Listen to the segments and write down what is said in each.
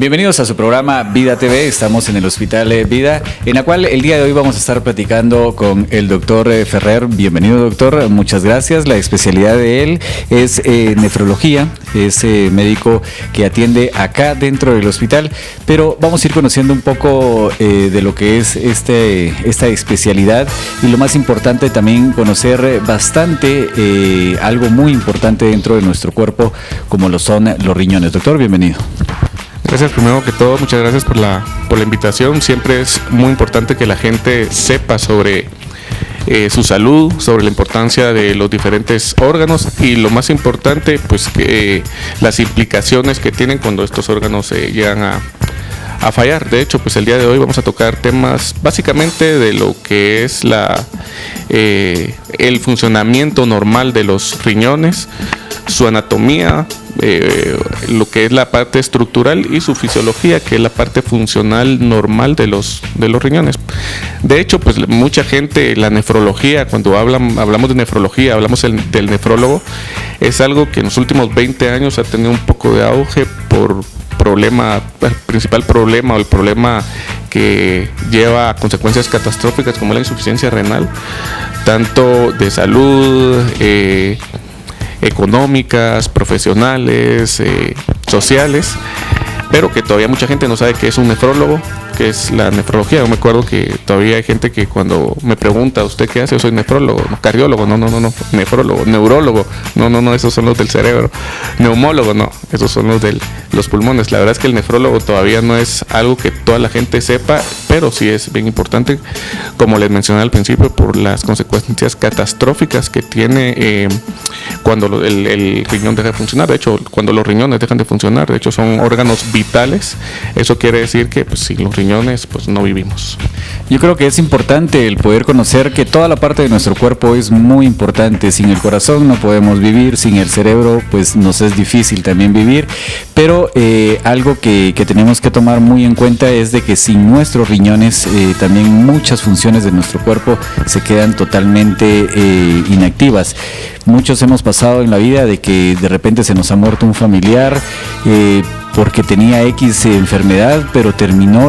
Bienvenidos a su programa Vida TV. Estamos en el Hospital Vida, en la cual el día de hoy vamos a estar platicando con el doctor Ferrer. Bienvenido, doctor, muchas gracias. La especialidad de él es nefrología, es médico que atiende acá dentro del hospital, pero vamos a ir conociendo un poco de lo que es esta especialidad, y lo más importante también conocer bastante algo muy importante dentro de nuestro cuerpo, como lo son los riñones. Doctor, bienvenido. Gracias, primero que todo, muchas gracias por la invitación. Siempre es muy importante que la gente sepa sobre su salud, sobre la importancia de los diferentes órganos y lo más importante, pues que las implicaciones que tienen cuando estos órganos llegan a fallar. De hecho, pues el día de hoy vamos a tocar temas básicamente de lo que es el funcionamiento normal de los riñones, su anatomía, lo que es la parte estructural, y su fisiología, que es la parte funcional normal de los riñones. De hecho, pues mucha gente, la nefrología, cuando hablamos de nefrología, hablamos del nefrólogo, es algo que en los últimos 20 años ha tenido un poco de auge por el principal problema, o el problema que lleva a consecuencias catastróficas como la insuficiencia renal, tanto de salud, económicas, profesionales, sociales, pero que todavía mucha gente no sabe qué es un nefrólogo, qué es la nefrología. Yo me acuerdo que todavía hay gente que cuando me pregunta, ¿usted qué hace? Yo soy nefrólogo, no, cardiólogo, no, nefrólogo, neurólogo, no, esos son los del cerebro, neumólogo, no, esos son los pulmones. La verdad es que el nefrólogo todavía no es algo que toda la gente sepa, pero sí es bien importante, como les mencioné al principio, por las consecuencias catastróficas que tiene cuando el riñón deja de funcionar. De hecho, cuando los riñones dejan de funcionar, de hecho son órganos vitales. Eso quiere decir que pues sin los riñones pues no vivimos. Yo creo que es importante el poder conocer que toda la parte de nuestro cuerpo es muy importante. Sin el corazón no podemos vivir, sin el cerebro pues nos es difícil también vivir, pero algo que tenemos que tomar muy en cuenta es de que sin nuestros riñones también muchas funciones de nuestro cuerpo se quedan totalmente inactivas. Muchos hemos pasado en la vida de que de repente se nos ha muerto un familiar porque tenía X enfermedad, pero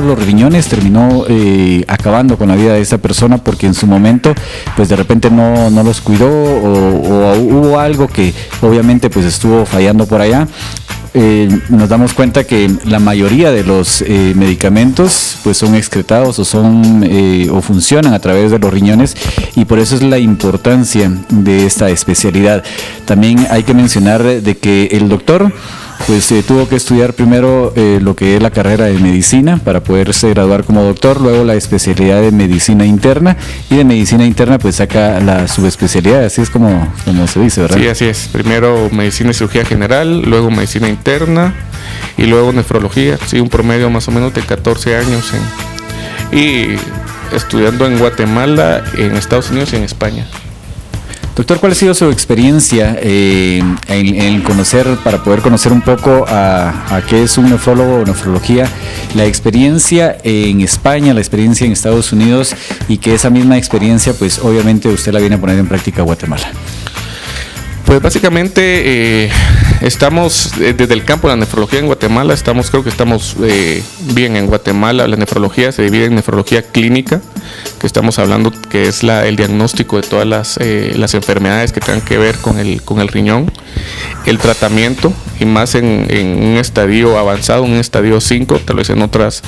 los riñones terminó acabando con la vida de esa persona, porque en su momento pues de repente no los cuidó, o hubo algo que obviamente pues estuvo fallando por allá. Nos damos cuenta que la mayoría de los medicamentos pues son excretados o funcionan a través de los riñones, y por eso es la importancia de esta especialidad. También hay que mencionar de que el doctor pues tuvo que estudiar primero lo que es la carrera de medicina para poderse graduar como doctor, luego la especialidad de medicina interna, y de medicina interna pues saca la subespecialidad, así es como se dice, ¿verdad? Sí, así es. Primero medicina y cirugía general, luego medicina interna y luego nefrología. Sí, un promedio más o menos de 14 años y estudiando en Guatemala, en Estados Unidos y en España. Doctor, ¿cuál ha sido su experiencia en conocer, para poder conocer un poco a qué es un nefrólogo o nefrología, la experiencia en España, la experiencia en Estados Unidos, y que esa misma experiencia pues obviamente usted la viene a poner en práctica a Guatemala? Pues básicamente estamos desde el campo de la nefrología en Guatemala, creo que estamos bien en Guatemala. La nefrología se divide en nefrología clínica, que estamos hablando que es el diagnóstico de todas las enfermedades que tengan que ver con el riñón, el tratamiento, y más en un estadio avanzado, un estadio 5, tal vez en otras,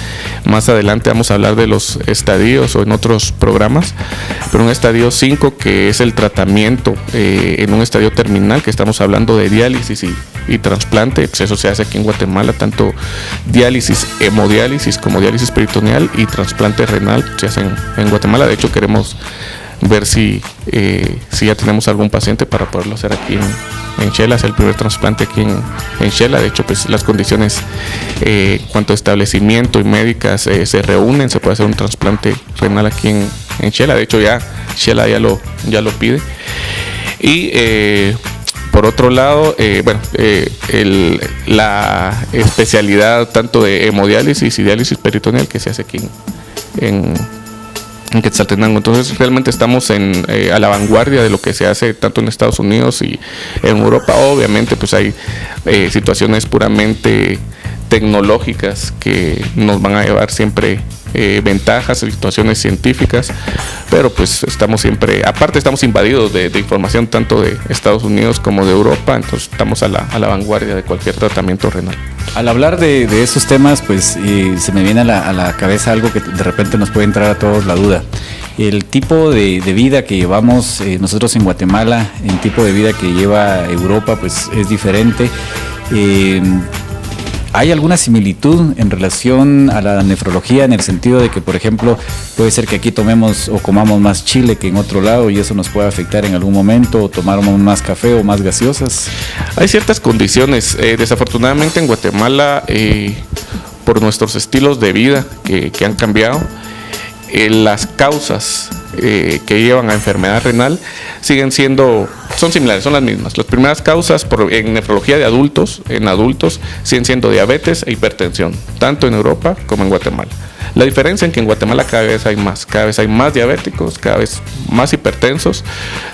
más adelante vamos a hablar de los estadios o en otros programas, pero un estadio 5 que es el tratamiento en un estadio terminal, que estamos hablando de diálisis y trasplante. Pues eso se hace aquí en Guatemala, tanto diálisis, hemodiálisis como diálisis peritoneal y trasplante renal se hacen en Guatemala. De hecho, queremos ver si ya tenemos algún paciente para poderlo hacer aquí en Xela, es el primer trasplante aquí en Xela. De hecho, pues las condiciones en cuanto a establecimiento y médicas se reúnen, se puede hacer un trasplante renal aquí en Xela. De hecho, ya Xela ya lo pide. Y por otro lado, la especialidad tanto de hemodiálisis y diálisis peritoneal que se hace aquí en Quetzaltenango. Entonces realmente estamos a la vanguardia de lo que se hace tanto en Estados Unidos y en Europa. Obviamente pues hay situaciones puramente tecnológicas que nos van a llevar siempre ventajas, situaciones científicas, pero pues estamos siempre, aparte estamos invadidos de información tanto de Estados Unidos como de Europa, entonces estamos a la vanguardia de cualquier tratamiento renal. Al hablar de esos temas, pues se me viene a la cabeza algo que de repente nos puede entrar a todos la duda. El tipo de vida que llevamos nosotros en Guatemala, el tipo de vida que lleva Europa, pues es diferente. ¿Hay alguna similitud en relación a la nefrología en el sentido de que, por ejemplo, puede ser que aquí tomemos o comamos más chile que en otro lado y eso nos puede afectar en algún momento, o tomamos más café o más gaseosas? Hay ciertas condiciones. Desafortunadamente en Guatemala, por nuestros estilos de vida que han cambiado, las causas que llevan a enfermedad renal son similares, son las mismas. Las primeras causas en nefrología de adultos, siguen siendo diabetes e hipertensión, tanto en Europa como en Guatemala. La diferencia es que en Guatemala cada vez hay más diabéticos, cada vez más hipertensos.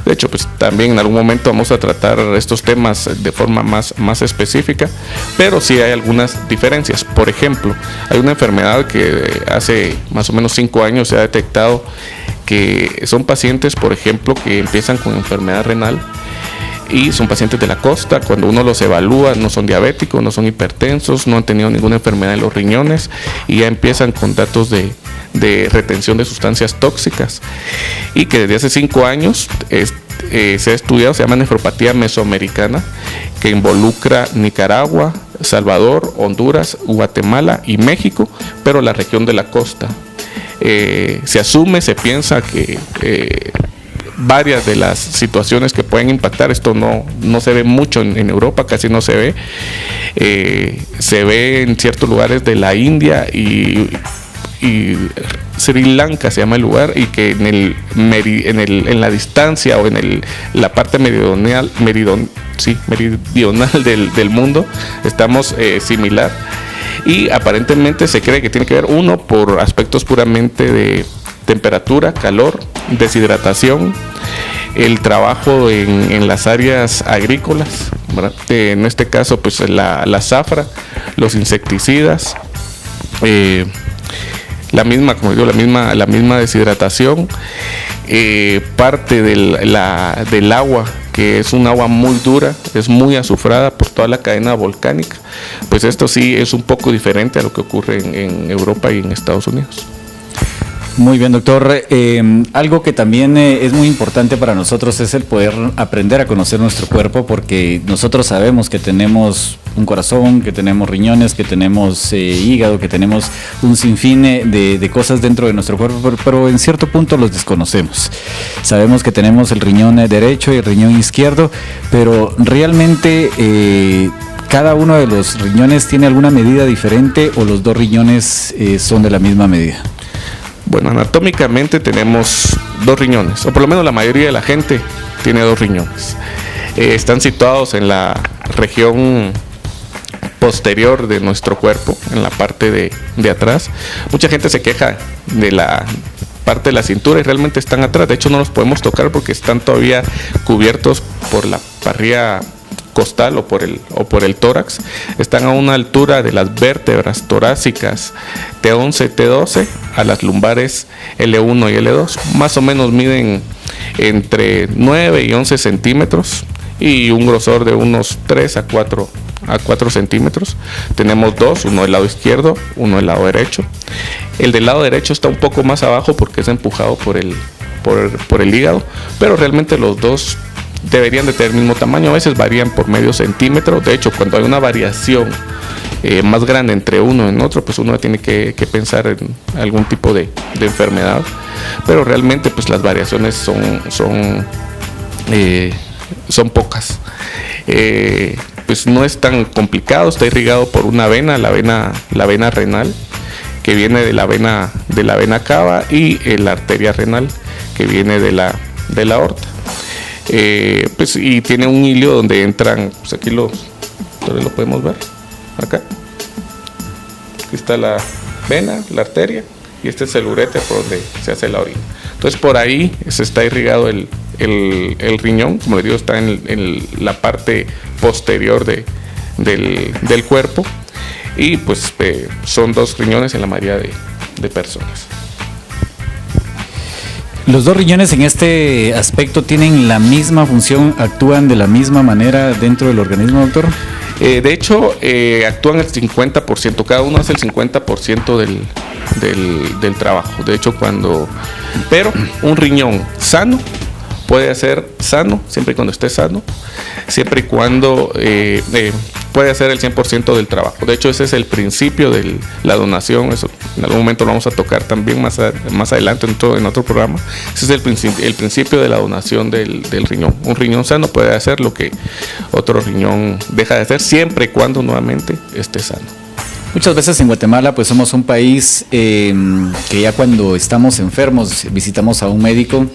De hecho, pues también en algún momento vamos a tratar estos temas de forma más específica, pero sí hay algunas diferencias. Por ejemplo, hay una enfermedad que hace más o menos 5 años se ha detectado, que son pacientes, por ejemplo, que empiezan con enfermedad renal y son pacientes de la costa. Cuando uno los evalúa, no son diabéticos, no son hipertensos, no han tenido ninguna enfermedad en los riñones y ya empiezan con datos de retención de sustancias tóxicas, y que desde hace 5 años se ha estudiado, se llama nefropatía mesoamericana, que involucra Nicaragua, Salvador, Honduras, Guatemala y México, pero la región de la costa. Se piensa que varias de las situaciones que pueden impactar, esto no se ve mucho en Europa, casi no se ve, se ve en ciertos lugares de la India y Sri Lanka se llama el lugar, y que en la distancia o en la parte meridional del mundo estamos similar, y aparentemente se cree que tiene que ver, uno, por aspectos puramente de temperatura, calor, deshidratación, el trabajo en las áreas agrícolas, ¿verdad? En este caso pues la zafra, los insecticidas, la misma deshidratación, parte del agua, que es un agua muy dura, es muy azufrada por toda la cadena volcánica. Pues esto sí es un poco diferente a lo que ocurre en Europa y en Estados Unidos. Muy bien, doctor. Algo que también es muy importante para nosotros es el poder aprender a conocer nuestro cuerpo, porque nosotros sabemos que tenemos un corazón, que tenemos riñones, que tenemos hígado, que tenemos un sinfín de cosas dentro de nuestro cuerpo, pero en cierto punto los desconocemos. Sabemos que tenemos el riñón derecho y el riñón izquierdo, pero realmente ¿cada uno de los riñones tiene alguna medida diferente o los dos riñones son de la misma medida? Bueno, anatómicamente tenemos 2 riñones, o por lo menos la mayoría de la gente tiene 2 riñones. Están situados en la región posterior de nuestro cuerpo, en la parte de atrás. Mucha gente se queja de la parte de la cintura y realmente están atrás. De hecho, no los podemos tocar porque están todavía cubiertos por la parrilla costal o por el tórax. Están a una altura de las vértebras torácicas T11, T12 a las lumbares L1 y L2. Más o menos miden entre 9 y 11 centímetros y un grosor de unos 3 a 4 centímetros. Tenemos 2, uno del lado izquierdo, uno del lado derecho. El del lado derecho está un poco más abajo porque es empujado por el hígado, pero realmente los dos deberían de tener el mismo tamaño. A veces varían por medio centímetro. De hecho, cuando hay una variación más grande entre uno y otro, pues uno tiene que pensar en algún tipo de enfermedad, pero realmente pues las variaciones son pocas. Pues no es tan complicado. Está irrigado por una vena, la vena renal, que viene de la vena cava, y la arteria renal, que viene de la aorta. Pues, y tiene un hilo donde entran, pues aquí lo podemos ver, acá. Aquí está la vena, la arteria, y este es el uréter por donde se hace la orina. Entonces por ahí se está irrigado el riñón. Como les digo, está en la parte posterior del cuerpo, y pues son 2 riñones en la mayoría de personas. ¿Los 2 riñones en este aspecto tienen la misma función, actúan de la misma manera dentro del organismo, doctor? De hecho, actúan el 50%, cada uno hace el 50% del trabajo. De hecho, pero un riñón sano puede ser sano, siempre y cuando esté sano, siempre y cuando puede hacer el 100% del trabajo. De hecho, ese es el principio de la donación. Eso en algún momento lo vamos a tocar también más adelante en otro programa. Ese es el principio de la donación del riñón. Un riñón sano puede hacer lo que otro riñón deja de hacer, siempre y cuando nuevamente esté sano. Muchas veces en Guatemala pues somos un país que ya cuando estamos enfermos visitamos a un médico.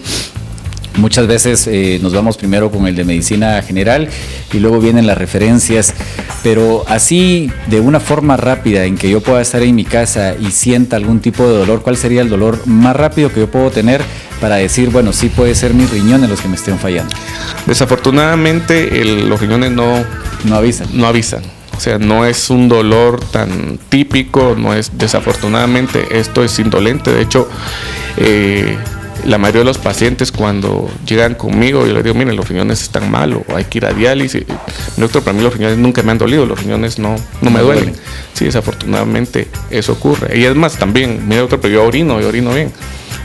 Muchas veces nos vamos primero con el de medicina general y luego vienen las referencias, pero así de una forma rápida en que yo pueda estar en mi casa y sienta algún tipo de dolor, ¿cuál sería el dolor más rápido que yo puedo tener para decir, bueno, sí puede ser mis riñones los que me estén fallando? Desafortunadamente los riñones no avisan. O sea, no es un dolor tan típico, desafortunadamente esto es indolente. De hecho, la mayoría de los pacientes cuando llegan conmigo, yo les digo, miren, los riñones están mal o hay que ir a diálisis. Doctor, para mí los riñones nunca me han dolido, los riñones no me duelen. Sí, desafortunadamente eso ocurre. Y es más, también, mire doctor, pero yo orino bien.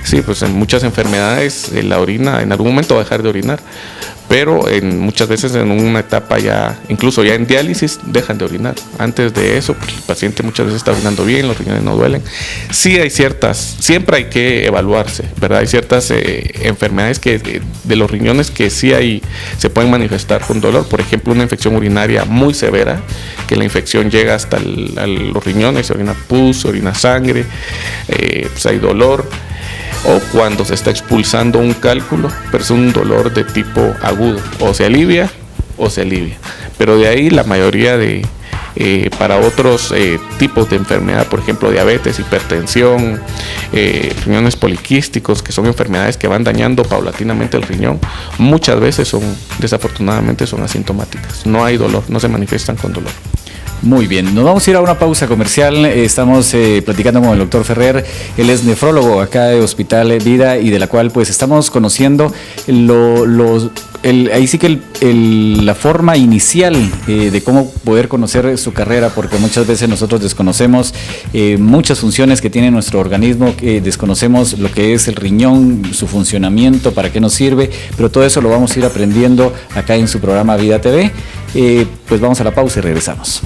Sí, pues en muchas enfermedades la orina en algún momento va a dejar de orinar, pero muchas veces en una etapa incluso ya en diálisis, dejan de orinar. Antes de eso, pues, el paciente muchas veces está orinando bien, los riñones no duelen. Sí siempre hay que evaluarse, ¿verdad? Hay ciertas enfermedades de los riñones que sí se pueden manifestar con dolor. Por ejemplo, una infección urinaria muy severa, que la infección llega hasta los riñones, se orina pus, se orina sangre, pues hay dolor. O cuando se está expulsando un cálculo, pero es un dolor de tipo agudo, o se alivia. Pero de ahí la mayoría para otros tipos de enfermedad, por ejemplo diabetes, hipertensión, riñones poliquísticos, que son enfermedades que van dañando paulatinamente el riñón, muchas veces desafortunadamente son asintomáticas, no hay dolor, no se manifiestan con dolor. Muy bien, nos vamos a ir a una pausa comercial. Estamos platicando con el doctor Ferrer. Él es nefrólogo acá de Hospital Vida y de la cual pues estamos conociendo ahí sí que la forma inicial de cómo poder conocer su carrera, porque muchas veces nosotros desconocemos muchas funciones que tiene nuestro organismo, desconocemos lo que es el riñón, su funcionamiento, para qué nos sirve, pero todo eso lo vamos a ir aprendiendo acá en su programa Vida TV. Pues vamos a la pausa y regresamos.